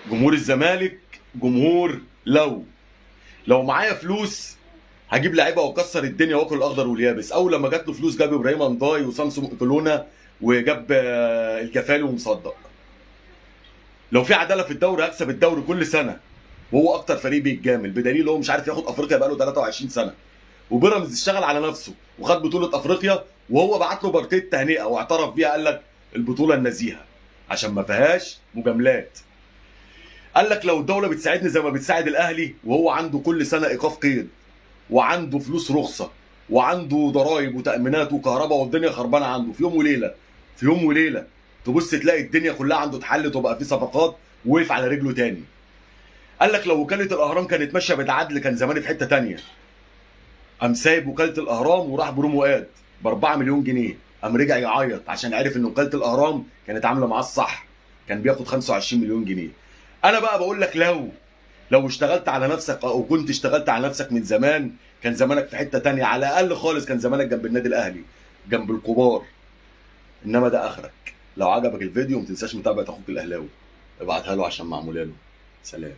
جمهور الزمالك جمهور لو معايا فلوس هجيب لعيبه واكسر الدنيا واكل الاخضر واليابس. اول لما جات له فلوس جاب ابراهيم انضاي وسامسون كولونا وجاب الكفالي ومصدق. لو في عداله في الدوري هكسب الدوري كل سنه، وهو اكتر فريق بيتجامل، بدليل هو مش عارف ياخد افريقيا بقاله 23 سنه. وبيراميدز اشتغل على نفسه وخد بطوله افريقيا، وهو بعت له برقيه تهنئه واعترف بيها، قال لك البطوله النزيهه عشان ما فيهاش مجاملات. قال لك لو الدوله بتساعدني زي ما بتساعد الاهلي، وهو عنده كل سنه ايقاف قيد وعنده فلوس رخصه وعنده ضرائب وتامينات وكهرباء والدنيا خربانه عنده، في يوم وليله تبص تلاقي الدنيا كلها عنده اتحلت وبقى في صفقات ووقف على رجله تاني. قال لك لو وكاله الاهرام كانت ماشيه بالعدل كان زماني في حته تانيه. قام سايب وكاله الاهرام وراح برومو اد ب 4 مليون جنيه، قام رجع يعيط عشان عرف ان وكاله الاهرام كانت عامله معاه الصح، كان بياخد 25 مليون جنيه. انا بقى بقول لك لو اشتغلت على نفسك او كنت اشتغلت على نفسك من زمان كان زمانك في حته تانيه، على الاقل خالص كان زمانك جنب النادي الاهلي، جنب الكبار. انما ده اخرك. لو عجبك الفيديو ما تنساش متابعه اخوك الاهلاوي، ابعتها له عشان معموله له. سلام.